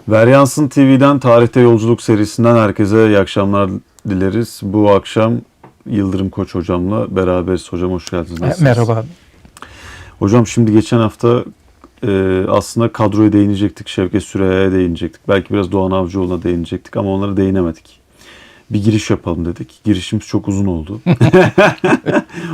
Veryansın TV'den Tarihte Yolculuk serisinden herkese iyi akşamlar dileriz. Bu akşam Yıldırım Koç hocamla beraberiz. Hocam hoş geldiniz. Nasılsınız? Merhaba. Hocam şimdi geçen hafta aslında kadroya değinecektik. Şevket Süreyya'ya değinecektik. Belki biraz Doğan Avcıoğlu'na değinecektik ama onlara değinemedik. Bir giriş yapalım dedik. Girişimiz çok uzun oldu.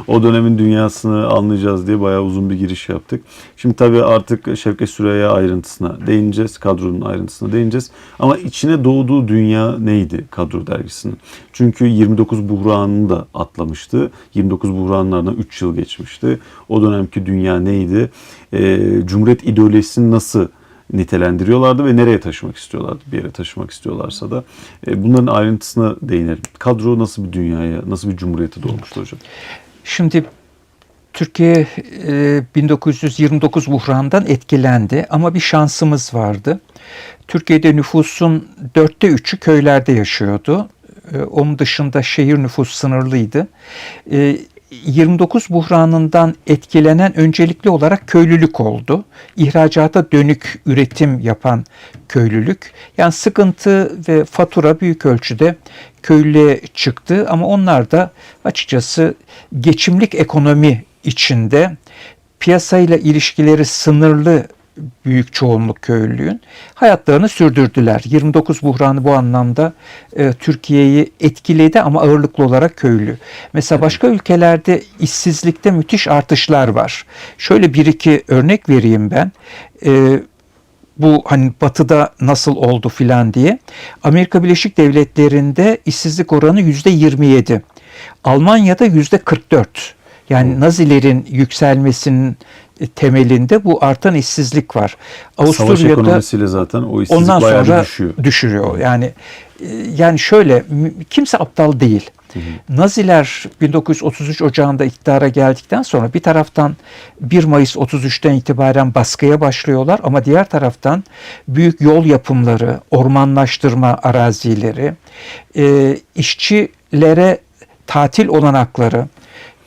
O dönemin dünyasını anlayacağız diye bayağı uzun bir giriş yaptık. Şimdi tabii artık Şevket Süreyya ayrıntısına değineceğiz. Kadronun ayrıntısına değineceğiz. Ama içine doğduğu dünya neydi Kadro dergisinin? Çünkü 29 buhranını da atlamıştı. 29 buhranlardan 3 yıl geçmişti. O dönemki dünya neydi? Cumhuriyet ideolojisini nasıl nitelendiriyorlardı ve nereye taşımak istiyorlardı? Bir yere taşımak istiyorlarsa da bunların ayrıntısına değinelim. Kadro nasıl bir dünyaya, nasıl bir cumhuriyete doğmuştu hocam? Şimdi Türkiye 1929 buhranından etkilendi ama bir şansımız vardı. Türkiye'de nüfusun 3/4'ü köylerde yaşıyordu. Onun dışında şehir nüfusu sınırlıydı. 29 buhranından etkilenen öncelikli olarak köylülük oldu. İhracata dönük üretim yapan köylülük. Yani sıkıntı ve fatura büyük ölçüde köylüye çıktı ama onlar da açıkçası geçimlik ekonomi içinde piyasayla ilişkileri sınırlı büyük çoğunluk köylülüğün hayatlarını sürdürdüler. 29 buhranı bu anlamda Türkiye'yi etkiledi ama ağırlıklı olarak köylü. Mesela başka ülkelerde işsizlikte müthiş artışlar var. Şöyle bir iki örnek vereyim ben. Bu hani batıda nasıl oldu filan diye. Amerika Birleşik Devletleri'nde işsizlik oranı %27. Almanya'da %44. Yani Nazilerin yükselmesinin temelinde bu artan işsizlik var. Savaş ekonomisiyle zaten o işsizlik ondan bayağı sonra düşüyor. Yani şöyle, kimse aptal değil. Naziler 1933 Ocağı'nda iktidara geldikten sonra bir taraftan 1 Mayıs 33'ten itibaren baskıya başlıyorlar ama diğer taraftan büyük yol yapımları, ormanlaştırma arazileri, işçilere tatil olanakları,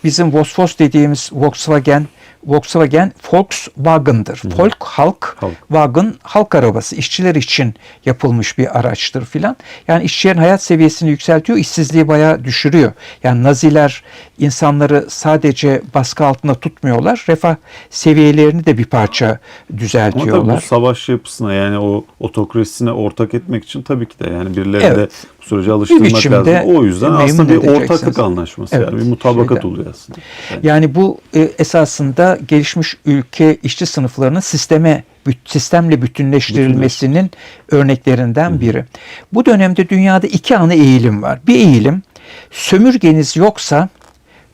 bizim Vosvos dediğimiz Volkswagen Volkswagen'dır. Volk, halk, wagen, halk arabası. İşçiler için yapılmış bir araçtır filan. Yani işçilerin hayat seviyesini yükseltiyor, işsizliği bayağı düşürüyor. Yani Naziler insanları sadece baskı altında tutmuyorlar, refah seviyelerini de bir parça düzeltiyorlar. Ama tabii bu savaş yapısına, yani o otokrasisine ortak etmek için tabii ki de yani birilerini de bu sürece alıştırmak lazım. O yüzden aslında bir ortaklık anlaşması, yani bir mutabakat oluyor aslında. Yani bu esasında gelişmiş ülke işçi sınıflarının sistemle bütünleştirilmesinin örneklerinden biri. Bu dönemde dünyada iki ana eğilim var. Bir eğilim, sömürgeniz yoksa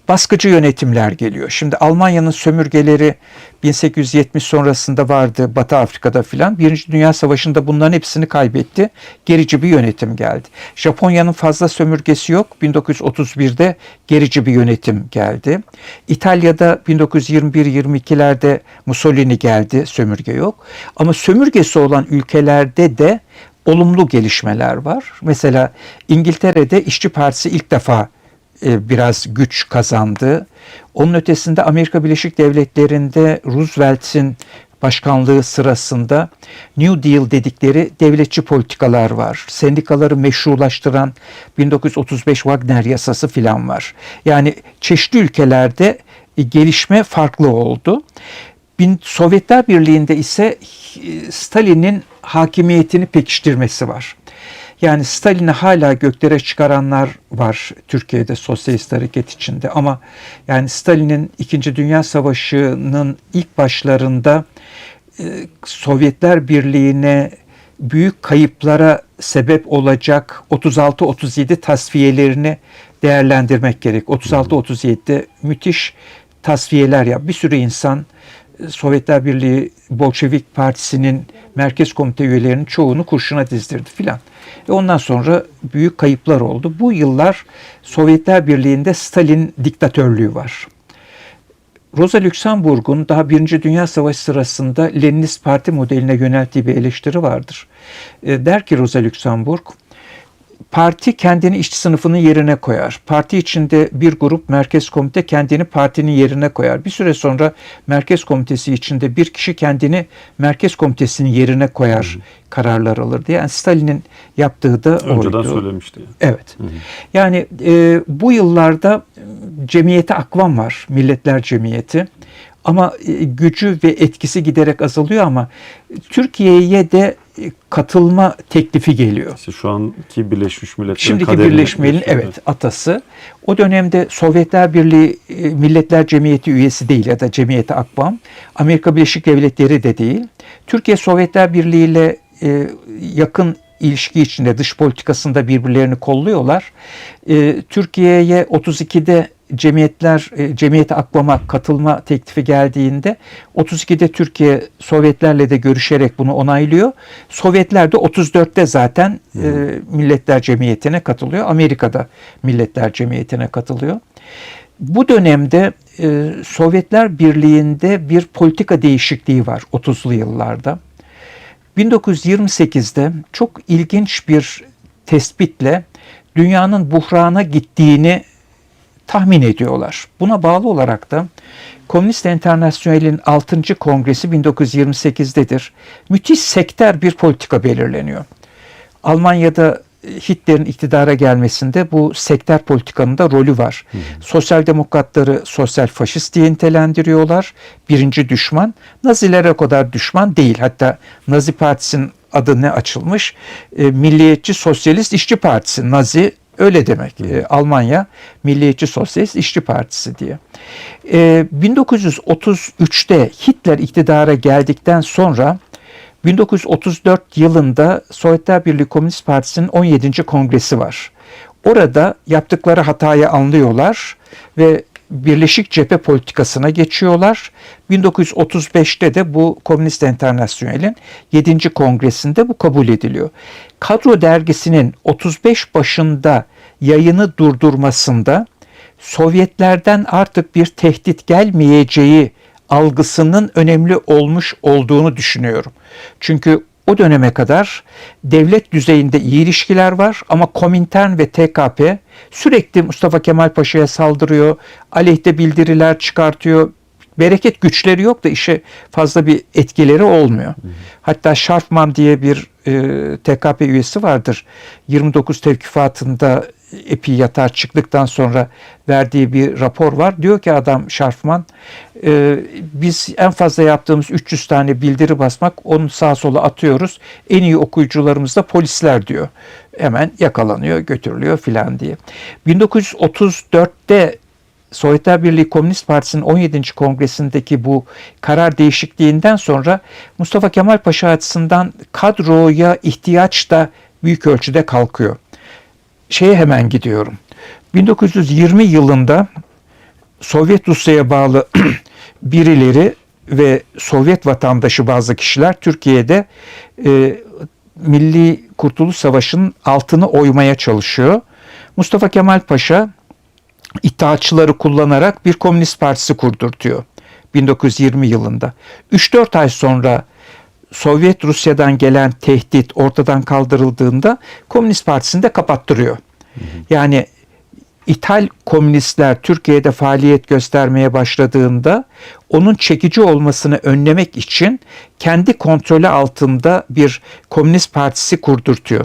baskıcı yönetimler geliyor. Şimdi Almanya'nın sömürgeleri 1870 sonrasında vardı, Batı Afrika'da filan. Birinci Dünya Savaşı'nda bunların hepsini kaybetti. Gerici bir yönetim geldi. Japonya'nın fazla sömürgesi yok. 1931'de gerici bir yönetim geldi. İtalya'da 1921-22'lerde Mussolini geldi, sömürge yok. Ama sömürgesi olan ülkelerde de olumlu gelişmeler var. Mesela İngiltere'de İşçi Partisi ilk defa biraz güç kazandı. Onun ötesinde Amerika Birleşik Devletleri'nde Roosevelt'in başkanlığı sırasında New Deal dedikleri devletçi politikalar var. Sendikaları meşrulaştıran 1935 Wagner yasası filan var. Yani çeşitli ülkelerde gelişme farklı oldu. Sovyetler Birliği'nde ise Stalin'in hakimiyetini pekiştirmesi var. Yani Stalin'i hala göklere çıkaranlar var Türkiye'de sosyalist hareket içinde ama yani Stalin'in 2. Dünya Savaşı'nın ilk başlarında Sovyetler Birliği'ne büyük kayıplara sebep olacak 36-37 tasfiyelerini değerlendirmek gerek. 36-37'de müthiş tasfiyeler bir sürü insan Sovyetler Birliği Bolşevik Partisi'nin merkez komite üyelerinin çoğunu kurşuna dizdirdi filan. Ondan sonra büyük kayıplar oldu. Bu yıllar Sovyetler Birliği'nde Stalin diktatörlüğü var. Rosa Luxemburg'un daha Birinci Dünya Savaşı sırasında Leninist Parti modeline yönelttiği bir eleştiri vardır. Der ki Rosa Luxemburg, parti kendini işçi sınıfının yerine koyar. Parti içinde bir grup merkez komite kendini partinin yerine koyar. Bir süre sonra merkez komitesi içinde bir kişi kendini merkez komitesinin yerine koyar, kararlar alır diye. Yani Stalin'in yaptığı da oydu. Önceden söylemişti. Evet. Yani bu yıllarda cemiyete akvam var, Milletler Cemiyeti. Ama gücü ve etkisi giderek azalıyor ama Türkiye'ye de katılma teklifi geliyor. İşte şu anki Birleşmiş Milletler'in Şimdiki Birleşmenin atası. O dönemde Sovyetler Birliği Milletler Cemiyeti üyesi değil ya da Cemiyeti Akvam. Amerika Birleşik Devletleri de değil. Türkiye Sovyetler Birliği ile yakın ilişki içinde dış politikasında birbirlerini kolluyorlar. Türkiye'ye 32'de Cemiyeti Akvam'a katılma teklifi geldiğinde 32'de Türkiye Sovyetlerle de görüşerek bunu onaylıyor. Sovyetler de 34'te zaten Milletler Cemiyeti'ne katılıyor. Amerika'da Milletler Cemiyeti'ne katılıyor. Bu dönemde Sovyetler Birliği'nde bir politika değişikliği var 30'lu yıllarda. 1928'de çok ilginç bir tespitle dünyanın buhrana gittiğini tahmin ediyorlar. Buna bağlı olarak da Komünist Enternasyonel'in 6. Kongresi 1928'dedir. Müthiş sektör bir politika belirleniyor. Almanya'da Hitler'in iktidara gelmesinde bu sektör politikanın da rolü var. Sosyal demokratları sosyal faşist diye nitelendiriyorlar. Birinci düşman. Nazilere kadar düşman değil. Hatta Nazi Partisi'nin adı ne açılmış? Milliyetçi Sosyalist İşçi Partisi. Nazi öyle demek. Almanya Milliyetçi Sosyalist İşçi Partisi diye. 1933'te Hitler iktidara geldikten sonra 1934 yılında Sovyetler Birliği Komünist Partisi'nin 17. kongresi var. Orada yaptıkları hatayı anlıyorlar ve Birleşik Cephe politikasına geçiyorlar. 1935'te de bu Komünist Enternasyonel'in 7. kongresinde bu kabul ediliyor. Kadro dergisinin 35 başında yayını durdurmasında Sovyetlerden artık bir tehdit gelmeyeceği algısının önemli olmuş olduğunu düşünüyorum. Çünkü o döneme kadar devlet düzeyinde iyi ilişkiler var ama Komintern ve TKP sürekli Mustafa Kemal Paşa'ya saldırıyor, aleyhte bildiriler çıkartıyor. Bereket güçleri yok da işe fazla bir etkileri olmuyor. Hatta Scharfmann diye bir TKP üyesi vardır. 29 tevkifatında epey yatar çıktıktan sonra verdiği bir rapor var. Diyor ki adam Scharfmann, biz en fazla yaptığımız 300 tane bildiri basmak, onu sağa sola atıyoruz. En iyi okuyucularımız da polisler diyor. Hemen yakalanıyor, götürülüyor filan diye. 1934'te Sovyetler Birliği Komünist Partisi'nin 17. kongresindeki bu karar değişikliğinden sonra Mustafa Kemal Paşa açısından kadroya ihtiyaç da büyük ölçüde kalkıyor. Şeye hemen gidiyorum. 1920 yılında Sovyet Rusya'ya bağlı birileri ve Sovyet vatandaşı bazı kişiler Türkiye'de Milli Kurtuluş Savaşı'nın altını oymaya çalışıyor. Mustafa Kemal Paşa İttihatçıları kullanarak bir komünist partisi kurdurtuyor 1920 yılında. 3-4 ay sonra Sovyet Rusya'dan gelen tehdit ortadan kaldırıldığında Komünist Partisi'ni de kapattırıyor. Yani İthal komünistler Türkiye'de faaliyet göstermeye başladığında onun çekici olmasını önlemek için kendi kontrolü altında bir Komünist Partisi kurdurtuyor.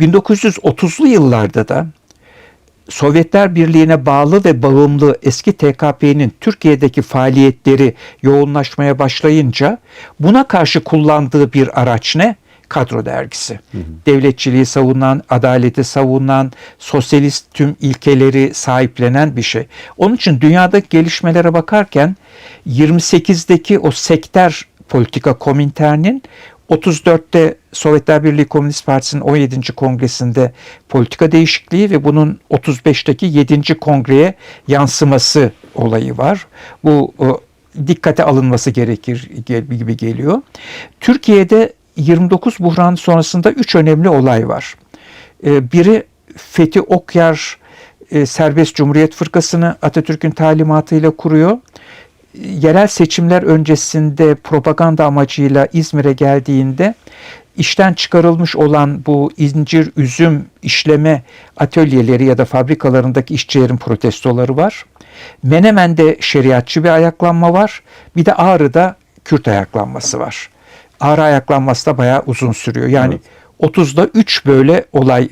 1930'lu yıllarda da Sovyetler Birliği'ne bağlı ve bağımlı eski TKP'nin Türkiye'deki faaliyetleri yoğunlaşmaya başlayınca buna karşı kullandığı bir araç ne? Kadro dergisi. Devletçiliği savunan, adaleti savunan, sosyalist tüm ilkeleri sahiplenen bir şey. Onun için dünyadaki gelişmelere bakarken 28'deki o sektör politika Komintern'in 34'te Sovyetler Birliği Komünist Partisi'nin 17. kongresinde politika değişikliği ve bunun 35'teki 7. kongreye yansıması olayı var. Bu dikkate alınması gerekir gibi geliyor. Türkiye'de 29 buhranı sonrasında 3 önemli olay var. Biri Fethi Okyar Serbest Cumhuriyet Fırkası'nı Atatürk'ün talimatıyla kuruyor. Yerel seçimler öncesinde propaganda amacıyla İzmir'e geldiğinde işten çıkarılmış olan bu incir, üzüm işleme atölyeleri ya da fabrikalarındaki işçilerin protestoları var. Menemen'de şeriatçı bir ayaklanma var. Bir de Ağrı'da Kürt ayaklanması var. Ağrı ayaklanması da bayağı uzun sürüyor. Yani evet. 30'da 3 böyle olay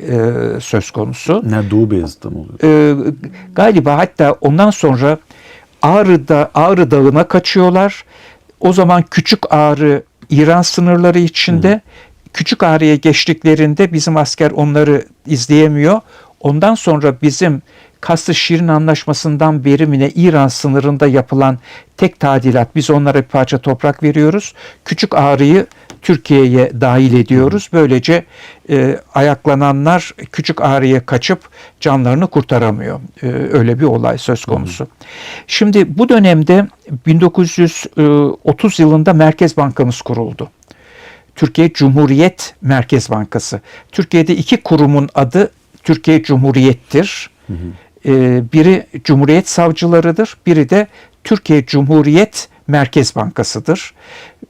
söz konusu. Doğu Beyazıt'ta mı oluyor? Galiba hatta ondan sonra Ağrı Dağı'na kaçıyorlar. O zaman Küçük Ağrı İran sınırları içinde. Küçük Ağrı'ya geçtiklerinde bizim asker onları izleyemiyor. Ondan sonra bizim Kasr-ı Şirin Anlaşması'ndan beri mi ne İran sınırında yapılan tek tadilat. Biz onlara bir parça toprak veriyoruz. Küçük Ağrı'yı Türkiye'ye dahil ediyoruz. Böylece ayaklananlar Küçük Ağrı'ya kaçıp canlarını kurtaramıyor. Öyle bir olay söz konusu. Şimdi bu dönemde 1930 yılında Merkez Bankamız kuruldu. Türkiye Cumhuriyet Merkez Bankası. Türkiye'de iki kurumun adı Türkiye Cumhuriyet'tir. Biri Cumhuriyet Savcılarıdır, biri de Türkiye Cumhuriyet Merkez Bankası'dır.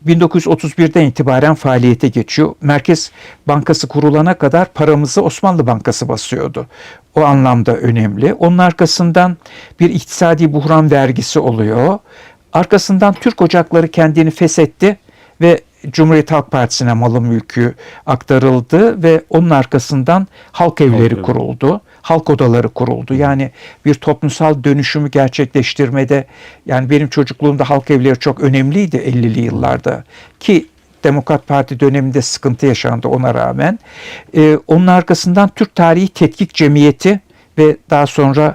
1931'den itibaren faaliyete geçiyor. Merkez Bankası kurulana kadar paramızı Osmanlı Bankası basıyordu. O anlamda önemli. Onun arkasından bir iktisadi buhran vergisi oluyor. Arkasından Türk Ocakları kendini feshetti ve Cumhuriyet Halk Partisi'ne malı mülkü aktarıldı ve onun arkasından halk evleri kuruldu. Halk odaları kuruldu. Yani bir toplumsal dönüşümü gerçekleştirmede, yani benim çocukluğumda halk evleri çok önemliydi 50'li yıllarda ki Demokrat Parti döneminde sıkıntı yaşandı ona rağmen. Onun arkasından Türk Tarihi Tetkik Cemiyeti ve daha sonra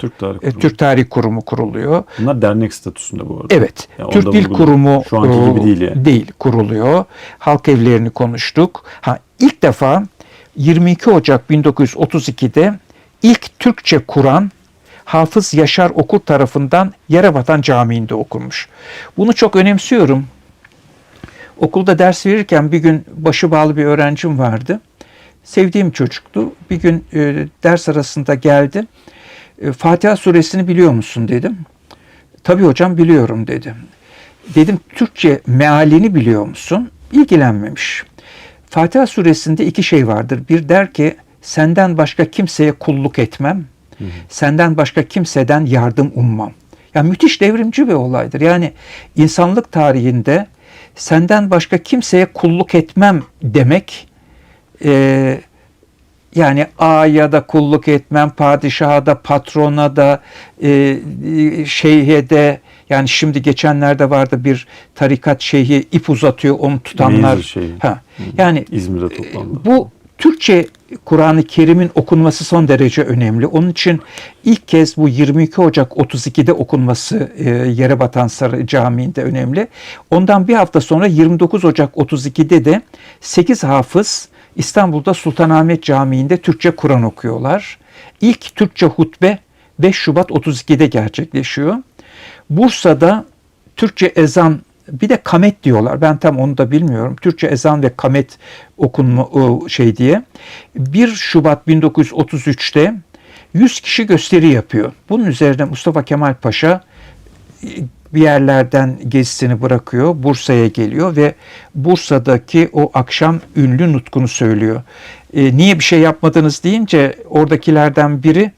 Türk Tarih Kurumu kuruluyor. Bunlar dernek statüsünde bu arada. Evet. Yani Türk Dil Kurumu şu anki gibi değil yani. Değil, kuruluyor. Halk evlerini konuştuk. İlk defa 22 Ocak 1932'de ilk Türkçe Kur'an Hafız Yaşar Okur tarafından Yerebatan Camii'nde okunmuş. Bunu çok önemsiyorum. Okulda ders verirken bir gün başı bağlı bir öğrencim vardı. Sevdiğim çocuktu. Bir gün ders arasında geldi. Fatiha suresini biliyor musun dedim. Tabii hocam biliyorum dedi. Dedim Türkçe mealini biliyor musun? İlgilenmemiş. Fatiha suresinde iki şey vardır. Bir der ki senden başka kimseye kulluk etmem. Senden başka kimseden yardım ummam. Ya müthiş devrimci bir olaydır. Yani insanlık tarihinde senden başka kimseye kulluk etmem demek, yani ağaya da kulluk etmem, padişaha da, patrona da, şeyhe de, yani şimdi geçenlerde vardı bir tarikat şeyhi ip uzatıyor, onu tutanlar. Yani İzmir'de toplandı. Bu Türkçe Kur'an-ı Kerim'in okunması son derece önemli. Onun için ilk kez bu 22 Ocak 32'de okunması Yerebatan Sarayı Camii'nde önemli. Ondan bir hafta sonra 29 Ocak 32'de de 8 hafız İstanbul'da Sultanahmet Camii'nde Türkçe Kur'an okuyorlar. İlk Türkçe hutbe 5 Şubat 32'de gerçekleşiyor. Bursa'da Türkçe ezan, bir de kamet diyorlar. Ben tam onu da bilmiyorum. Türkçe ezan ve kamet okunma diye. 1 Şubat 1933'te 100 kişi gösteri yapıyor. Bunun üzerine Mustafa Kemal Paşa bir yerlerden gezisini bırakıyor. Bursa'ya geliyor ve Bursa'daki o akşam ünlü nutkunu söylüyor. Niye bir şey yapmadınız deyince oradakilerden biri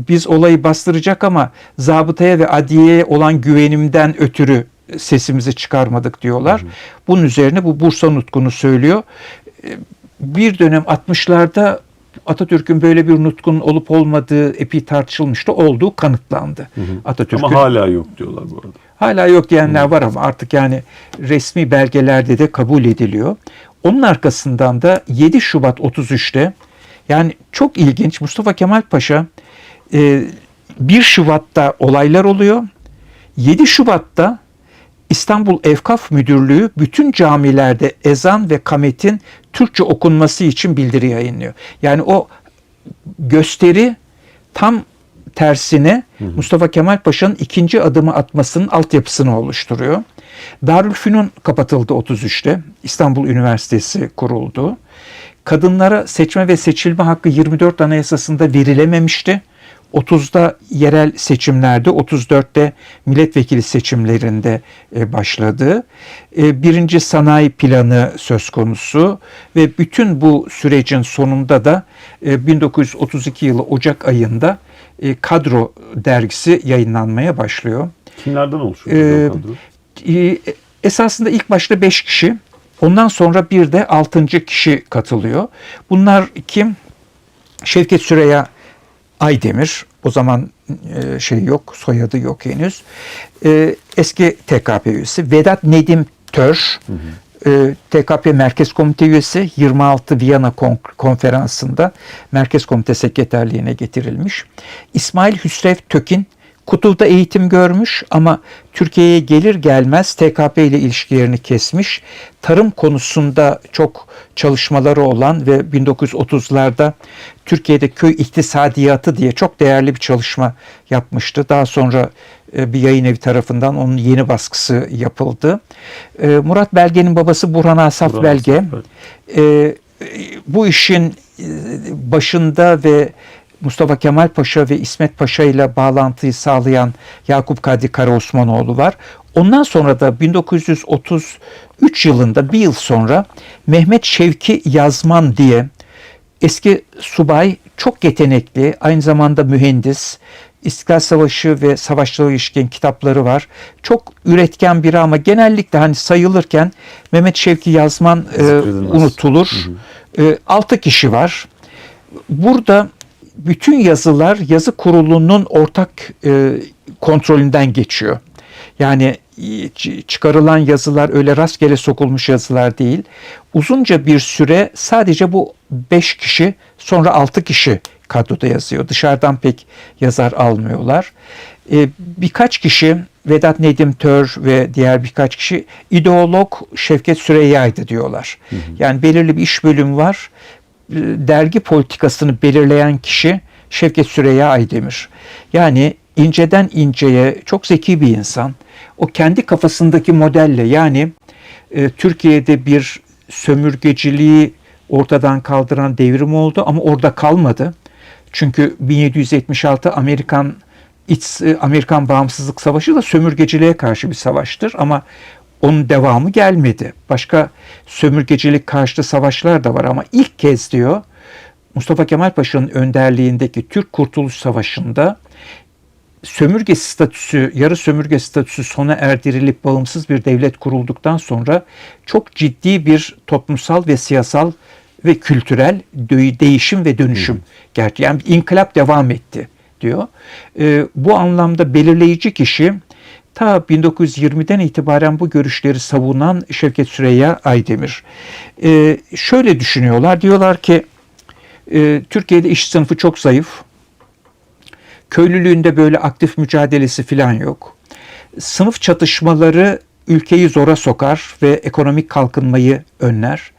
biz olayı bastıracak ama zabıtaya ve adliyeye olan güvenimden ötürü sesimizi çıkarmadık diyorlar. Bunun üzerine bu Bursa nutkunu söylüyor. Bir dönem 60'larda Atatürk'ün böyle bir nutkunun olup olmadığı epey tartışılmıştı. Olduğu kanıtlandı. Atatürk'ün. Ama hala yok diyorlar bu arada. Hala yok diyenler var ama artık yani resmi belgelerde de kabul ediliyor. Onun arkasından da 7 Şubat 33'te, yani çok ilginç, Mustafa Kemal Paşa 1 Şubat'ta olaylar oluyor. 7 Şubat'ta İstanbul Evkaf Müdürlüğü bütün camilerde ezan ve kametin Türkçe okunması için bildiri yayınlıyor. Yani o gösteri tam tersine Mustafa Kemal Paşa'nın ikinci adımı atmasının altyapısını oluşturuyor. Darülfünun kapatıldı 33'te. İstanbul Üniversitesi kuruldu. Kadınlara seçme ve seçilme hakkı 24 Anayasası'nda verilememişti. 30'da yerel seçimlerde, 34'te milletvekili seçimlerinde başladı. Birinci sanayi planı söz konusu ve bütün bu sürecin sonunda da 1932 yılı Ocak ayında Kadro dergisi yayınlanmaya başlıyor. Kimlerden oluşuyor bu kadro? Esasında ilk başta 5 kişi, ondan sonra bir de 6. kişi katılıyor. Bunlar kim? Şevket Süreyya Aydemir, o zaman yok, soyadı yok henüz. Eski TKP üyesi. Vedat Nedim Tör, TKP Merkez Komite üyesi, 26 Viyana Konferansı'nda Merkez Komite Sekreterliğine getirilmiş. İsmail Hüsrev Tökin, Kutuv'da eğitim görmüş ama Türkiye'ye gelir gelmez TKP ile ilişkilerini kesmiş. Tarım konusunda çok çalışmaları olan ve 1930'larda Türkiye'de köy iktisadiyatı diye çok değerli bir çalışma yapmıştı. Daha sonra bir yayın evi tarafından onun yeni baskısı yapıldı. Murat Belge'nin babası Burhan Asaf Belge. Bu işin başında ve Mustafa Kemal Paşa ve İsmet Paşa ile bağlantıyı sağlayan Yakup Kadri Karaosmanoğlu var. Ondan sonra da 1933 yılında, bir yıl sonra Mehmet Şevki Yazman diye eski subay, çok yetenekli, aynı zamanda mühendis, İstiklal Savaşı ve savaşlara ilişkin kitapları var. Çok üretken biri ama genellikle hani sayılırken Mehmet Şevki Yazman unutulur. 6 kişi var. Burada bütün yazılar yazı kurulunun ortak kontrolünden geçiyor. Yani çıkarılan yazılar öyle rastgele sokulmuş yazılar değil. Uzunca bir süre sadece bu 5 kişi, sonra 6 kişi kadroda yazıyor. Dışarıdan pek yazar almıyorlar. Birkaç kişi, Vedat Nedim Tör ve diğer birkaç kişi ideolog Şevket Süreyya'ydı diyorlar. Yani belirli bir iş bölümü var. Dergi politikasını belirleyen kişi Şevket Süreyya Aydemir. Yani inceden inceye çok zeki bir insan. O kendi kafasındaki modelle, yani Türkiye'de bir sömürgeciliği ortadan kaldıran devrim oldu ama orada kalmadı. Çünkü 1776 Amerikan Bağımsızlık Savaşı da sömürgeciliğe karşı bir savaştır ama onun devamı gelmedi. Başka sömürgecilik karşıtı savaşlar da var ama ilk kez diyor Mustafa Kemal Paşa'nın önderliğindeki Türk Kurtuluş Savaşı'nda sömürge statüsü, yarı sömürge statüsü sona erdirilip bağımsız bir devlet kurulduktan sonra çok ciddi bir toplumsal ve siyasal ve kültürel değişim ve dönüşüm gerçi, yani inkılap devam etti diyor. Bu anlamda belirleyici kişi ta 1920'den itibaren bu görüşleri savunan Şevket Süreyya Aydemir. Şöyle düşünüyorlar, diyorlar ki Türkiye'de iş sınıfı çok zayıf. Köylülüğünde böyle aktif mücadelesi falan yok. Sınıf çatışmaları ülkeyi zora sokar ve ekonomik kalkınmayı önler.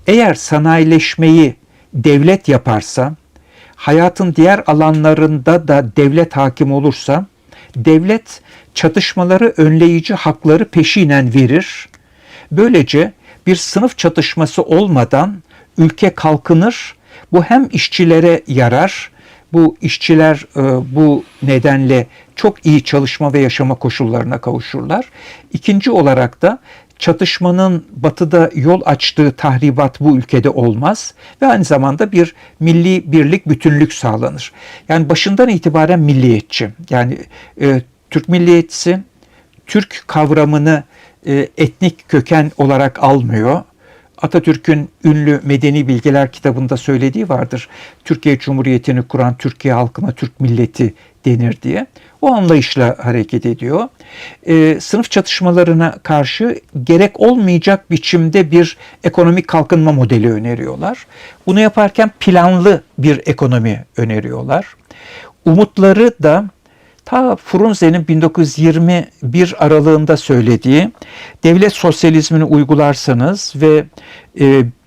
Eğer sanayileşmeyi devlet yaparsa, hayatın diğer alanlarında da devlet hakim olursa, devlet çatışmaları önleyici hakları peşinen verir. Böylece bir sınıf çatışması olmadan ülke kalkınır. Bu hem işçilere yarar, bu işçiler bu nedenle çok iyi çalışma ve yaşama koşullarına kavuşurlar. İkinci olarak da çatışmanın batıda yol açtığı tahribat bu ülkede olmaz ve aynı zamanda bir milli birlik, bütünlük sağlanır. Yani başından itibaren milliyetçi. Yani Türk milliyetçisi Türk kavramını etnik köken olarak almıyor. Atatürk'ün ünlü Medeni Bilgeler kitabında söylediği vardır. Türkiye Cumhuriyeti'ni kuran Türkiye halkına Türk milleti denir diye. O anlayışla hareket ediyor. Sınıf çatışmalarına karşı gerek olmayacak biçimde bir ekonomik kalkınma modeli öneriyorlar. Bunu yaparken planlı bir ekonomi öneriyorlar. Umutları da ta Frunze'nin 1921 aralığında söylediği, devlet sosyalizmini uygularsanız ve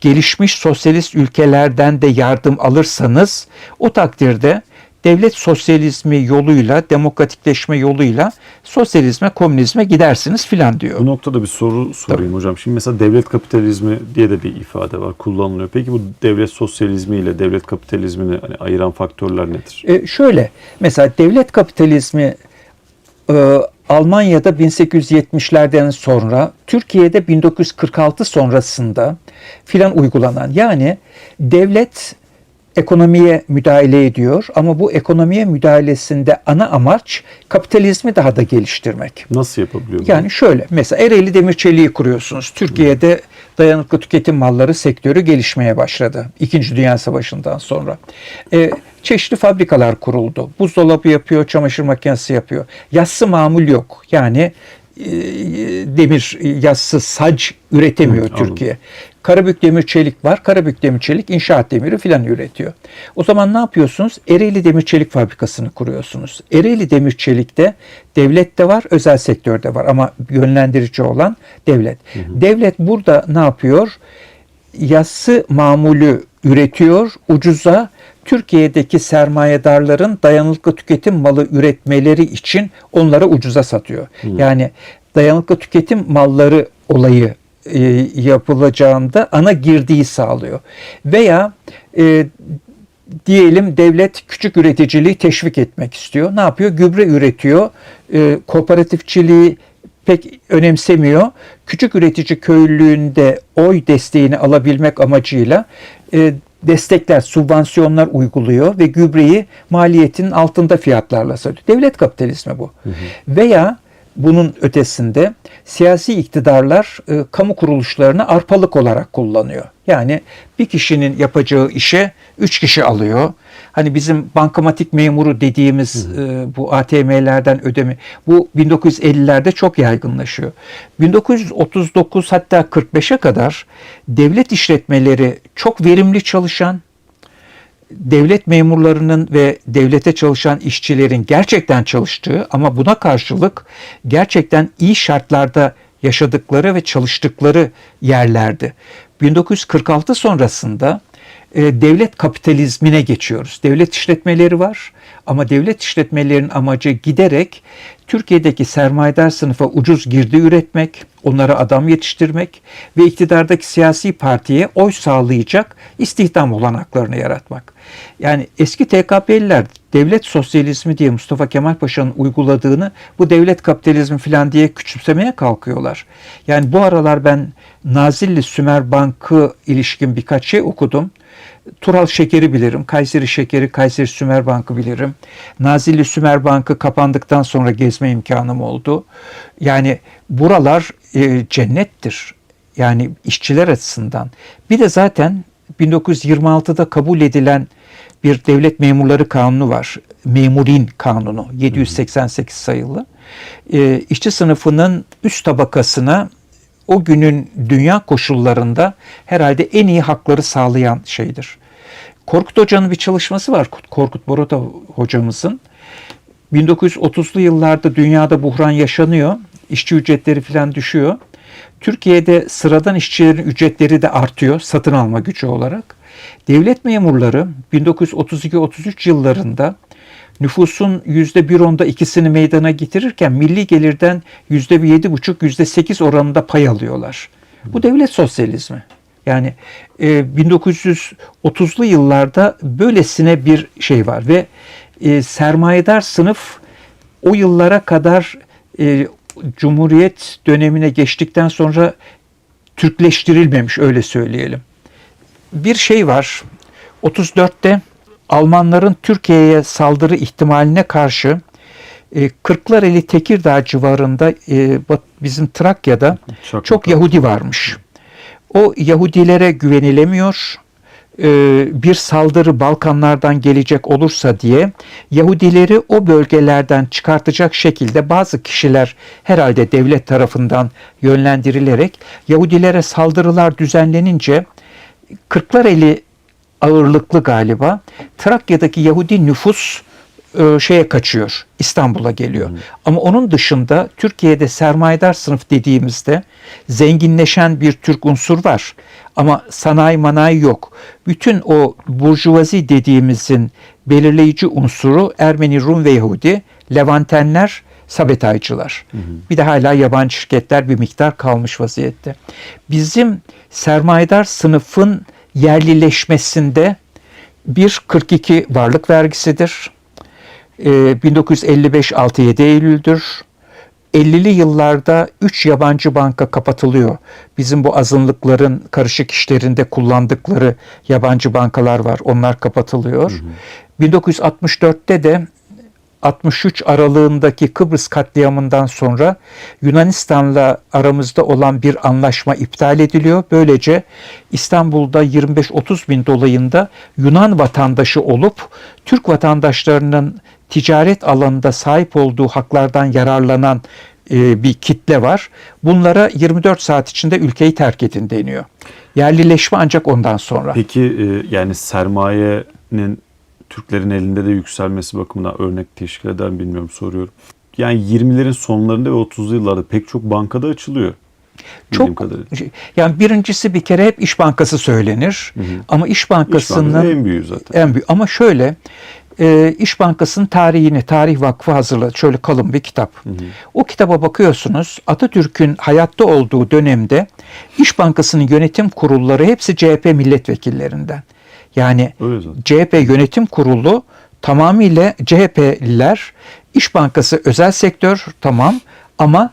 gelişmiş sosyalist ülkelerden de yardım alırsanız o takdirde devlet sosyalizmi yoluyla, demokratikleşme yoluyla sosyalizme, komünizme gidersiniz filan diyor. Bu noktada bir soru sorayım hocam. Şimdi mesela devlet kapitalizmi diye de bir ifade var, kullanılıyor. Peki bu devlet sosyalizmi ile devlet kapitalizmini hani ayıran faktörler nedir? Şöyle, mesela devlet kapitalizmi Almanya'da 1870'lerden sonra, Türkiye'de 1946 sonrasında filan uygulanan, yani devlet ekonomiye müdahale ediyor ama bu ekonomiye müdahalesinde ana amaç kapitalizmi daha da geliştirmek. Nasıl yapabiliyor bunu? Yani şöyle, mesela Ereğli Demir Çeliği kuruyorsunuz. Türkiye'de dayanıklı tüketim malları sektörü gelişmeye başladı. İkinci Dünya Savaşı'ndan sonra. Çeşitli fabrikalar kuruldu. Buzdolabı yapıyor, çamaşır makinesi yapıyor. Yassı mamul yok. Yani demir yassı sac üretemiyor Türkiye. Karabük Demir Çelik var. Karabük Demir Çelik inşaat demiri filan üretiyor. O zaman ne yapıyorsunuz? Ereğli Demir Çelik fabrikasını kuruyorsunuz. Ereğli Demir Çelik'te devlet de var, özel sektörde var ama yönlendirici olan devlet. Devlet burada ne yapıyor? Yassı mamulü üretiyor, ucuza Türkiye'deki sermayedarların dayanıklı tüketim malı üretmeleri için onlara ucuza satıyor. Yani dayanıklı tüketim malları olayı yapılacağında ana girdiği sağlıyor. Veya diyelim devlet küçük üreticiliği teşvik etmek istiyor. Ne yapıyor? Gübre üretiyor. Kooperatifçiliği pek önemsemiyor. Küçük üretici köylülüğünde oy desteğini alabilmek amacıyla destekler, sübvansiyonlar uyguluyor ve gübreyi maliyetinin altında fiyatlarla satıyor. Devlet kapitalizmi bu. Veya bunun ötesinde siyasi iktidarlar kamu kuruluşlarını arpalık olarak kullanıyor. Yani bir kişinin yapacağı işe 3 kişi alıyor. Hani bizim bankamatik memuru dediğimiz bu ATM'lerden ödeme, bu 1950'lerde çok yaygınlaşıyor. 1939 hatta 45'e kadar devlet işletmeleri çok verimli çalışan, devlet memurlarının ve devlete çalışan işçilerin gerçekten çalıştığı ama buna karşılık gerçekten iyi şartlarda yaşadıkları ve çalıştıkları yerlerdi. 1946 sonrasında devlet kapitalizmine geçiyoruz. Devlet işletmeleri var ama devlet işletmelerinin amacı giderek Türkiye'deki sermayedar sınıfa ucuz girdi üretmek, onlara adam yetiştirmek ve iktidardaki siyasi partiye oy sağlayacak istihdam olanaklarını yaratmak. Yani eski TKP'liler devlet sosyalizmi diye Mustafa Kemal Paşa'nın uyguladığını bu devlet kapitalizmi falan diye küçümsemeye kalkıyorlar. Yani bu aralar ben Nazilli Sümer Bankı ilişkin birkaç şey okudum. Tural Şeker'i bilirim, Kayseri Şekeri, Kayseri Sümer Bankı bilirim. Nazilli Sümer Bankı kapandıktan sonra gezme imkanım oldu. Yani buralar cennettir. Yani işçiler açısından. Bir de zaten 1926'da kabul edilen bir devlet memurları kanunu var. Memurin kanunu 788 sayılı. İşçi sınıfının üst tabakasına o günün dünya koşullarında herhalde en iyi hakları sağlayan şeydir. Korkut Hoca'nın bir çalışması var. Korkut Borota hocamızın. 1930'lu yıllarda dünyada buhran yaşanıyor. İşçi ücretleri falan düşüyor. Türkiye'de sıradan işçilerin ücretleri de artıyor satın alma gücü olarak. Devlet memurları 1932-33 yıllarında nüfusun %1.10'da ikisini meydana getirirken milli gelirden %7,5-%8 oranında pay alıyorlar. Bu devlet sosyalizmi. Yani 1930'lu yıllarda böylesine bir şey var ve sermayedar sınıf o yıllara kadar Cumhuriyet dönemine geçtikten sonra Türkleştirilmemiş, öyle söyleyelim. Bir şey var, 34'te Almanların Türkiye'ye saldırı ihtimaline karşı Kırklareli Tekirdağ civarında bizim Trakya'da çok Yahudi varmış. O Yahudilere güvenilemiyor. Bir saldırı Balkanlardan gelecek olursa diye Yahudileri o bölgelerden çıkartacak şekilde bazı kişiler herhalde devlet tarafından yönlendirilerek Yahudilere saldırılar düzenlenince Kırklareli ağırlıklı galiba Trakya'daki Yahudi nüfus şeye kaçıyor. İstanbul'a geliyor. Ama onun dışında Türkiye'de sermayedar sınıf dediğimizde zenginleşen bir Türk unsur var. Ama sanayi manayi yok. Bütün o burjuvazi dediğimizin belirleyici unsuru Ermeni, Rum ve Yahudi, Levantenler, Sabetaycılar. Bir de hala yabancı şirketler bir miktar kalmış vaziyette. Bizim sermayedar sınıfın yerlileşmesinde 42 varlık vergisidir. 1955 6-7 Eylül'dür. 50'li yıllarda 3 yabancı banka kapatılıyor. Bizim bu azınlıkların karışık işlerinde kullandıkları yabancı bankalar var. Onlar kapatılıyor. 1964'te de 63 aralığındaki Kıbrıs katliamından sonra Yunanistan'la aramızda olan bir anlaşma iptal ediliyor. Böylece İstanbul'da 25-30 bin dolayında Yunan vatandaşı olup Türk vatandaşlarının ticaret alanında sahip olduğu haklardan yararlanan bir kitle var. Bunlara 24 saat içinde ülkeyi terk edin deniyor. Yerlileşme ancak ondan sonra. Peki yani sermayenin Türklerin elinde de yükselmesi bakımından örnek teşkil eder mi bilmiyorum, soruyorum. Yani 20'lerin sonlarında ve 30'lu yıllarda pek çok bankada açılıyor. Çok, yani birincisi bir kere hep İş Bankası söylenir. Ama İş Bankası'nın İş Bankası en büyüğü zaten. En büyük. Ama şöyle İş Bankası'nın tarihini Tarih Vakfı hazırladı. Şöyle kalın bir kitap. O kitaba bakıyorsunuz. Atatürk'ün hayatta olduğu dönemde İş Bankası'nın yönetim kurulları hepsi CHP milletvekillerinden. Yani CHP yönetim kurulu tamamıyla CHP'liler. İş Bankası özel sektör tamam ama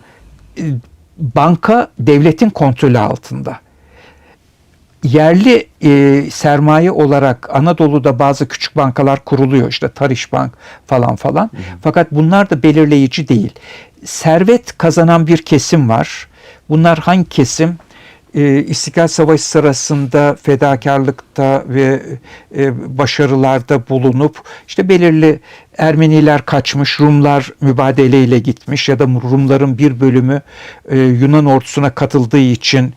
banka devletin kontrolü altında. Yerli sermaye olarak Anadolu'da bazı küçük bankalar kuruluyor. İşte Tariş Bank falan falan. Fakat bunlar da belirleyici değil. Servet kazanan bir kesim var. Bunlar hangi kesim? İstiklal Savaşı sırasında fedakarlıkta ve başarılarda bulunup işte belirli Ermeniler kaçmış, Rumlar mübadeleyle gitmiş ya da Rumların bir bölümü Yunan ordusuna katıldığı için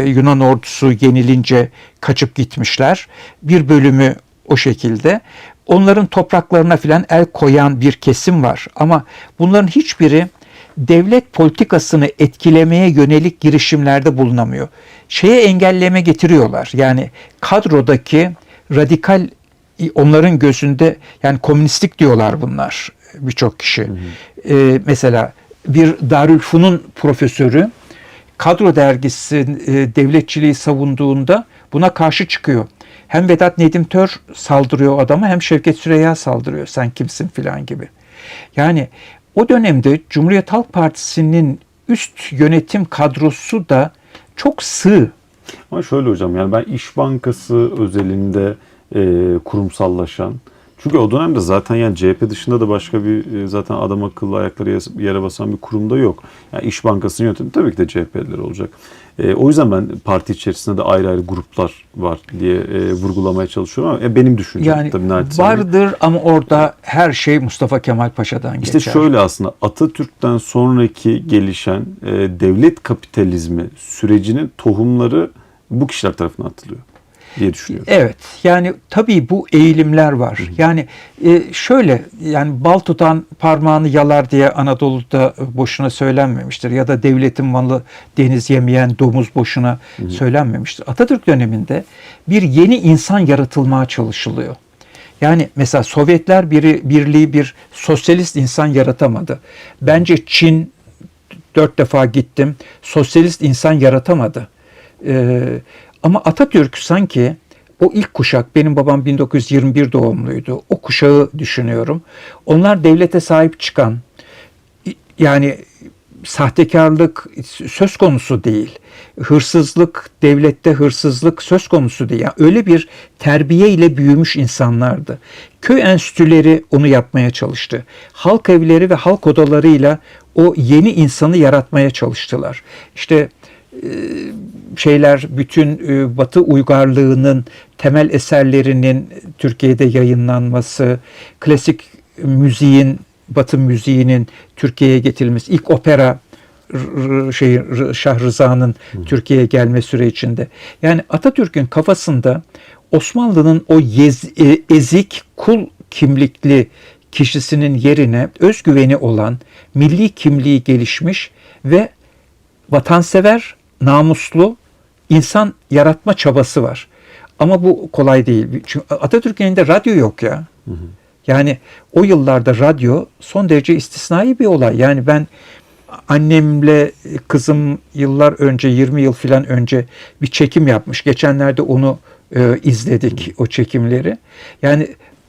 Yunan ordusu yenilince kaçıp gitmişler. Bir bölümü o şekilde. Onların topraklarına filan el koyan bir kesim var. Ama bunların hiçbiri devlet politikasını etkilemeye yönelik girişimlerde bulunamıyor. Şeye engelleme getiriyorlar. Yani kadrodaki radikal, onların gözünde yani komünistlik diyorlar bunlar birçok kişi. Mesela bir Darülfünun profesörü Kadro dergisi devletçiliği savunduğunda buna karşı çıkıyor. Hem Vedat Nedim Tör saldırıyor adama hem Şevket Süreyya saldırıyor. Sen kimsin filan gibi. Yani o dönemde Cumhuriyet Halk Partisi'nin üst yönetim kadrosu da çok sığ. Ama şöyle hocam, yani ben İş Bankası özelinde kurumsallaşan, çünkü o dönemde zaten yani CHP dışında da başka bir zaten adam akıllı ayakları yere basan bir kurumda yok. Yani İş Bankası'nın yönetimi tabii ki de CHP'liler olacak. O yüzden ben parti içerisinde de ayrı ayrı gruplar var diye vurgulamaya çalışıyorum ama benim düşüncem yani tabii naçizane. Vardır ama orada her şey Mustafa Kemal Paşa'dan geçer. İşte şöyle, aslında Atatürk'ten sonraki gelişen devlet kapitalizmi sürecinin tohumları bu kişiler tarafından atılıyor diye düşünüyorum. Evet, yani tabii bu eğilimler var. Yani şöyle, yani bal tutan parmağını yalar diye Anadolu'da boşuna söylenmemiştir. Ya da devletin malı deniz yemeyen domuz boşuna söylenmemiştir. Atatürk döneminde bir yeni insan yaratılmaya çalışılıyor. Yani mesela Sovyetler Birliği bir sosyalist insan yaratamadı. Bence Çin, 4 defa gittim, sosyalist insan yaratamadı. Ama Atatürk sanki o ilk kuşak, benim babam 1921 doğumluydu. O kuşağı düşünüyorum. Onlar devlete sahip çıkan, yani sahtekarlık söz konusu değil. Hırsızlık, devlette hırsızlık söz konusu değil. Yani öyle bir terbiye ile büyümüş insanlardı. Köy enstitüleri onu yapmaya çalıştı. Halk evleri ve halk odalarıyla o yeni insanı yaratmaya çalıştılar. İşte bütün Batı uygarlığının temel eserlerinin Türkiye'de yayınlanması, klasik müziğin, Batı müziğinin Türkiye'ye getirilmesi, ilk opera Şah Rıza'nın Türkiye'ye gelme sürecinde. Yani Atatürk'ün kafasında Osmanlı'nın o ezik, kul kimlikli kişisinin yerine özgüveni olan, milli kimliği gelişmiş ve vatansever, namuslu insan yaratma çabası var. Ama bu kolay değil. Çünkü Atatürk'ün elinde radyo yok ya. Yani o yıllarda radyo son derece istisnai bir olay. Yani ben annemle kızım yıllar önce, 20 yıl falan önce bir çekim yapmış. Geçenlerde onu izledik, o çekimleri. Yani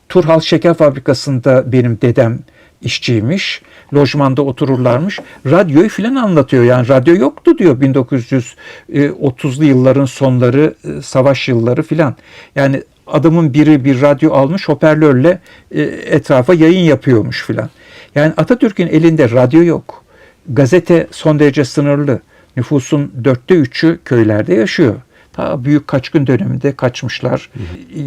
Turhal Şeker Fabrikası'nda benim dedem işçiymiş. Lojmanda otururlarmış. Radyoyu filan anlatıyor. Yani radyo yoktu diyor 1930'lu yılların sonları, savaş yılları filan. Yani adamın biri bir radyo almış, hoparlörle etrafa yayın yapıyormuş filan. Yani Atatürk'ün elinde radyo yok. Gazete son derece sınırlı. Nüfusun 3'ü köylerde yaşıyor. Ta büyük kaçkın döneminde kaçmışlar.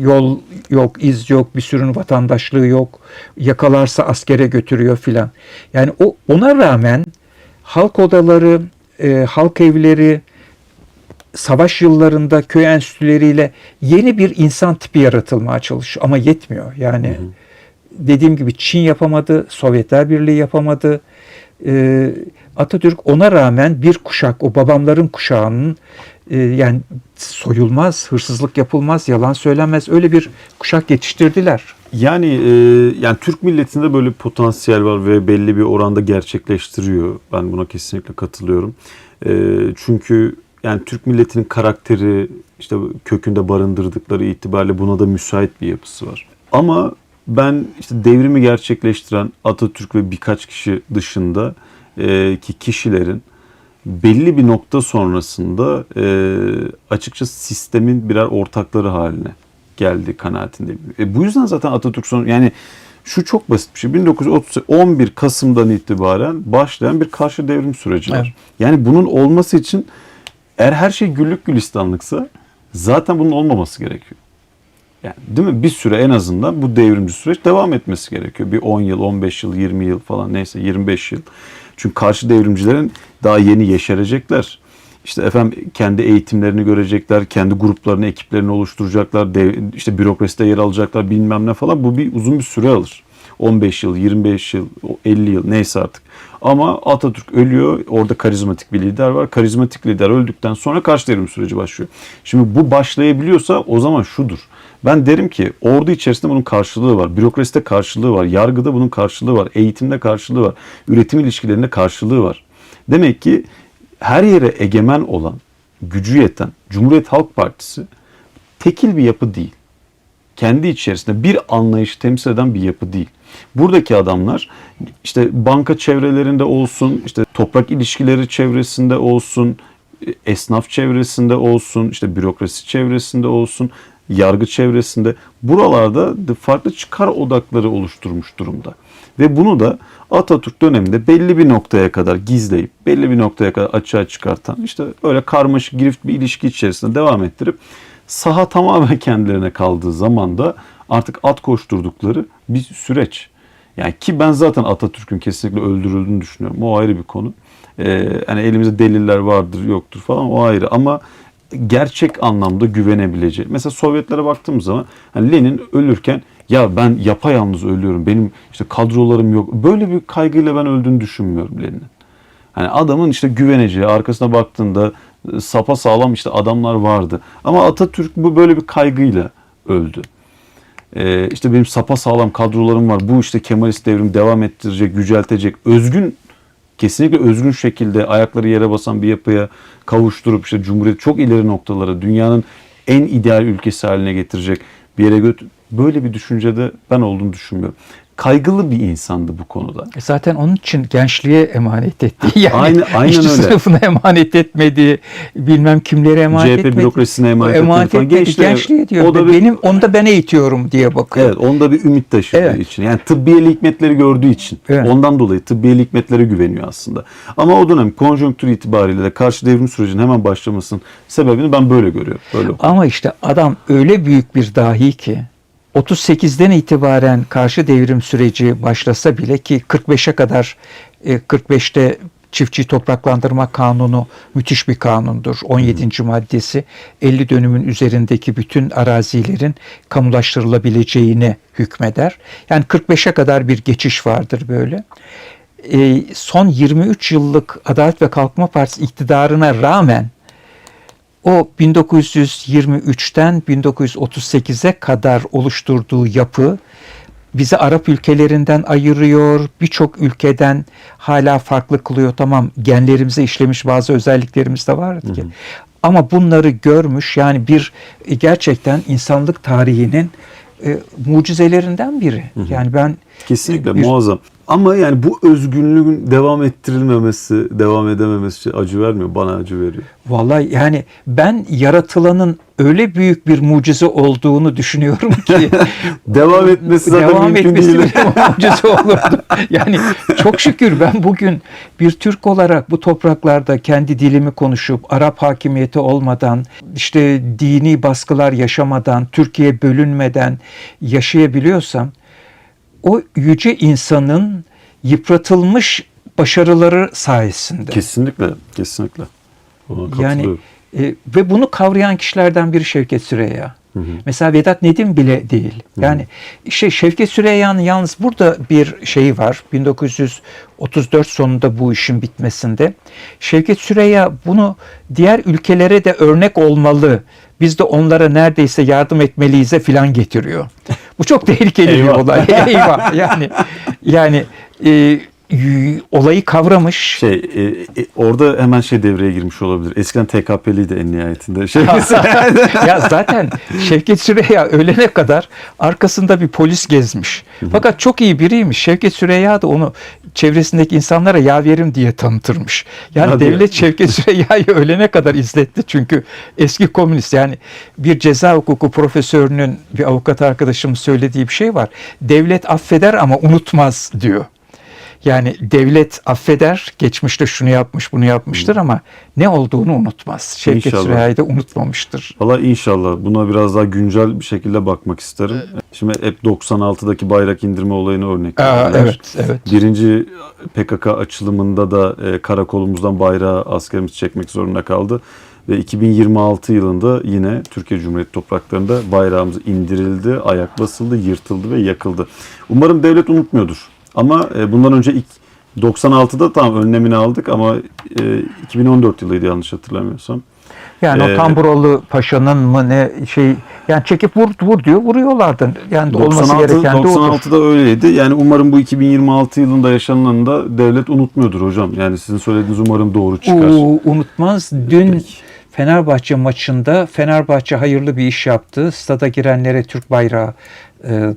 Yol yok, iz yok, bir sürü vatandaşlığı yok. Yakalarsa askere götürüyor filan. Yani ona rağmen halk odaları, halk evleri, savaş yıllarında köy enstitüleriyle yeni bir insan tipi yaratılmaya çalışıyor. Ama yetmiyor. Yani dediğim gibi Çin yapamadı, Sovyetler Birliği yapamadı. Atatürk ona rağmen bir kuşak, o babamların kuşağının yani soyulmaz, hırsızlık yapılmaz, yalan söylenmez, öyle bir kuşak yetiştirdiler. Yani Türk milletinde böyle bir potansiyel var ve belli bir oranda gerçekleştiriyor. Ben buna kesinlikle katılıyorum. Çünkü yani Türk milletinin karakteri, işte kökünde barındırdıkları itibariyle buna da müsait bir yapısı var. Ama ben işte devrimi gerçekleştiren Atatürk ve birkaç kişi dışında ki kişilerin belli bir nokta sonrasında açıkçası sistemin birer ortakları haline geldiği kanaatindeyim. Bu yüzden zaten Atatürk yani şu çok basit bir şey. 11 Kasım'dan itibaren başlayan bir karşı devrim süreci var. Evet. Yani bunun olması için eğer her şey güllük gülistanlıksa zaten bunun olmaması gerekiyor. Yani değil mi? Bir süre en azından bu devrimci süreç devam etmesi gerekiyor. Bir 10 yıl, 15 yıl, 20 yıl falan neyse 25 yıl. Çünkü karşı devrimcilerin daha yeni yeşerecekler. İşte efendim kendi eğitimlerini görecekler, kendi gruplarını, ekiplerini oluşturacaklar, işte bürokraside yer alacaklar bilmem ne falan. Bu uzun bir süre alır. 15 yıl, 25 yıl, 50 yıl neyse artık. Ama Atatürk ölüyor, orada karizmatik bir lider var. Karizmatik lider öldükten sonra karşı devrim süreci başlıyor. Şimdi bu başlayabiliyorsa o zaman şudur. Ben derim ki ordu içerisinde bunun karşılığı var. Bürokraside karşılığı var. Yargıda bunun karşılığı var. Eğitimde karşılığı var. Üretim ilişkilerinde karşılığı var. Demek ki her yere egemen olan, gücü yeten Cumhuriyet Halk Partisi tekil bir yapı değil. Kendi içerisinde bir anlayışı temsil eden bir yapı değil. Buradaki adamlar işte banka çevrelerinde olsun, işte toprak ilişkileri çevresinde olsun, esnaf çevresinde olsun, işte bürokrasi çevresinde olsun, yargı çevresinde buralarda farklı çıkar odakları oluşturmuş durumda. Ve bunu da Atatürk döneminde belli bir noktaya kadar gizleyip, belli bir noktaya kadar açığa çıkartan, işte öyle karmaşık girift bir ilişki içerisinde devam ettirip saha tamamen kendilerine kaldığı zaman da artık at koşturdukları bir süreç. Yani ki ben zaten Atatürk'ün kesinlikle öldürüldüğünü düşünüyorum. O ayrı bir konu. Yani elimizde deliller vardır, yoktur falan o ayrı ama gerçek anlamda güvenebileceği. Mesela Sovyetlere baktığımız zaman hani Lenin ölürken ya ben yapayalnız ölüyorum. Benim işte kadrolarım yok. Böyle bir kaygıyla ben öldüğünü düşünmüyorum Lenin'in. Hani adamın işte güveneceği, arkasına baktığında sapasağlam işte adamlar vardı. Ama Atatürk bu böyle bir kaygıyla öldü. İşte benim sapasağlam kadrolarım var. Bu işte Kemalist devrimi devam ettirecek, yüceltecek, özgün, kesinlikle özgün şekilde ayakları yere basan bir yapıya kavuşturup işte Cumhuriyet çok ileri noktalara, dünyanın en ideal ülkesi haline getirecek bir yere böyle bir düşüncede ben olduğunu düşünmüyorum. Kaygılı bir insandı bu konuda. Zaten onun için gençliğe emanet etti. Yani aynen işçi öyle. sınıfına emanet etmedi. Bilmem kimlere emanet CHP etmedi. bürokrasisine emanet etmedi. Gençliğe diyor. Onu da ben eğitiyorum diye bakıyor. Evet, onda bir ümit taşıdığı için. Yani tıbbiyeli hikmetleri gördüğü için. Evet. Ondan dolayı tıbbiyeli hikmetlere güveniyor aslında. Ama o dönem konjonktür itibariyle de karşı devrim sürecinin hemen başlamasının sebebini ben böyle görüyorum. Böyle ama işte adam öyle büyük bir dahi ki 38'den itibaren karşı devrim süreci başlasa bile ki 45'e kadar 45'te Çiftçi Topraklandırma Kanunu müthiş bir kanundur. 17. maddesi 50 dönümün üzerindeki bütün arazilerin kamulaştırılabileceğine hükmeder. Yani 45'e kadar bir geçiş vardır böyle. Son 23 yıllık Adalet ve Kalkınma Partisi iktidarına rağmen o 1923'ten 1938'e kadar oluşturduğu yapı bizi Arap ülkelerinden ayırıyor, birçok ülkeden hala farklı kılıyor. Tamam, genlerimize işlemiş bazı özelliklerimiz de vardı ki. Ama bunları görmüş, yani bir gerçekten insanlık tarihinin mucizelerinden biri. Yani ben kesinlikle muazzam. Ama yani bu özgünlüğün devam ettirilmemesi, devam edememesi acı vermiyor. Bana acı veriyor. Vallahi yani ben yaratılanın öyle büyük bir mucize olduğunu düşünüyorum ki devam etmesi zaten mümkün değil. bir mucize olurdu. Yani çok şükür ben bugün bir Türk olarak bu topraklarda kendi dilimi konuşup Arap hakimiyeti olmadan, işte dini baskılar yaşamadan, Türkiye bölünmeden yaşayabiliyorsam, o yüce insanın yıpratılmış başarıları sayesinde. Kesinlikle, kesinlikle. Ona Yani ve bunu kavrayan kişilerden biri Şevket Süreyya. Mesela Vedat Nedim bile değil. Yani Şevket Süreyya'nın yalnız burada bir şeyi var. 1934 sonunda bu işin bitmesinde. Şevket Süreyya bunu diğer ülkelere de örnek olmalı. Biz de onlara neredeyse yardım etmeliyiz'e filan getiriyor. Bu çok tehlikeli bir olay. Eyvah. Yani olayı kavramış. Orada hemen devreye girmiş olabilir. Eskiden TKP'liydi en nihayetinde. Ya zaten Şevket Süreyya ölene kadar arkasında bir polis gezmiş. Fakat çok iyi biriymiş. Şevket Süreyya da onu çevresindeki insanlara yaverim diye tanıtırmış. Yani hadi devlet Şevket Süreyya'yı ölene kadar izletti. Çünkü eski komünist, yani bir ceza hukuku profesörünün, bir avukat arkadaşım söylediği bir şey var. Devlet affeder ama unutmaz diyor. Yani devlet affeder, geçmişte şunu yapmış, bunu yapmıştır ama ne olduğunu unutmaz. Şevket Süreyya'yı da unutmamıştır. Valla inşallah. Buna biraz daha güncel bir şekilde bakmak isterim. Şimdi hep 96'daki bayrak indirme olayını örnek veriyorlar. Evet. Birinci PKK açılımında da karakolumuzdan bayrağı askerimiz çekmek zorunda kaldı. Ve 2026 yılında yine Türkiye Cumhuriyeti topraklarında bayrağımız indirildi, ayak basıldı, yırtıldı ve yakıldı. Umarım devlet unutmuyordur. Ama bundan önce ilk 96'da tam önlemini aldık ama 2014 yılıydı yanlış hatırlamıyorsam. Yani o Tamburalı Paşa'nın mı ne yani çekip vur diyor, vuruyorlardı. Yani 96, olması gereken de odur. 96'da öyleydi. Yani umarım bu 2026 yılında yaşananı da devlet unutmuyordur hocam. Yani sizin söylediğiniz umarım doğru çıkar. Unutmaz. Dün Fenerbahçe maçında Fenerbahçe hayırlı bir iş yaptı. Stada girenlere Türk bayrağı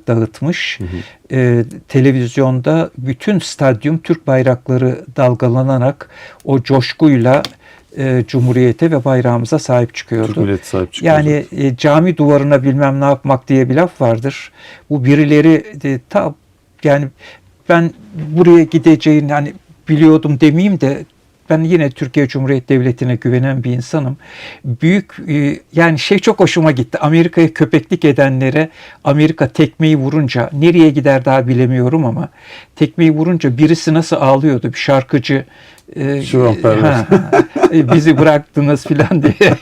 dağıtmış. Televizyonda bütün stadyum Türk bayrakları dalgalanarak o coşkuyla Cumhuriyete ve bayrağımıza sahip çıkıyordu. Türk milleti sahip çıkıyordu. Yani cami duvarına bilmem ne yapmak diye bir laf vardır. Bu birileri yani ben buraya gideceğini hani biliyordum demeyeyim de, ben yine Türkiye Cumhuriyeti Devleti'ne güvenen bir insanım. Büyük yani çok hoşuma gitti. Amerika'ya köpeklik edenlere Amerika tekmeyi vurunca, nereye gider daha bilemiyorum ama tekmeyi vurunca birisi nasıl ağlıyordu, bir şarkıcı bizi bıraktınız filan diye.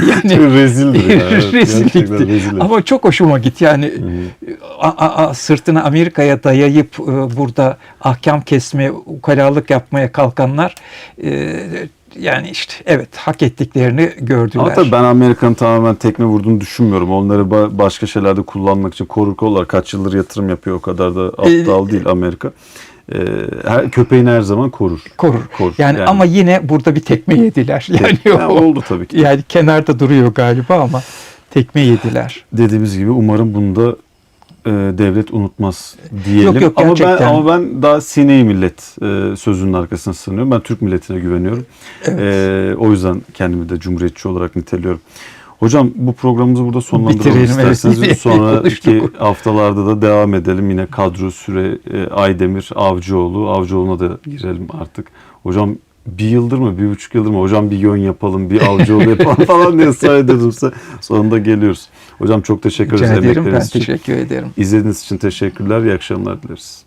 Yani rezildi. Rezillikti. Ama çok hoşuma gitti. Yani sırtını Amerika'ya dayayıp burada ahkam kesmeye, ukalalık yapmaya kalkanlar yani evet, hak ettiklerini gördüler. Ama tabii ben Amerika'nın tamamen tekme vurduğunu düşünmüyorum. Onları başka şeylerde kullanmak için korkuyorlar. Kaç yıldır yatırım yapıyor, o kadar da aptal değil Amerika. Köpeğini her zaman korur. Yani ama yine burada bir tekme yediler. Yani oldu tabii ki. Yani kenarda duruyor galiba ama tekme yediler. Dediğimiz gibi umarım bunu da devlet unutmaz diyelim. Yok, gerçekten. Ama ben daha sineği millet sözünün arkasına sığınıyorum. Ben Türk milletine güveniyorum. Evet. O yüzden kendimi de cumhuriyetçi olarak niteliyorum. Hocam bu programımızı burada sonlandıralım isterseniz. Evet. Sonraki haftalarda da devam edelim. Yine kadro süre Aydemir, Avcıoğlu'na da girelim artık. Hocam 1 yıldır mı, 1,5 yıldır mı? Hocam bir yön yapalım, bir Avcıoğlu yapalım falan diye ısrar ediyordumsa sonunda geliyoruz. Hocam çok teşekkür ederiz. Rica ederim, ben teşekkür ederim. İzlediğiniz için teşekkürler. İyi akşamlar dileriz.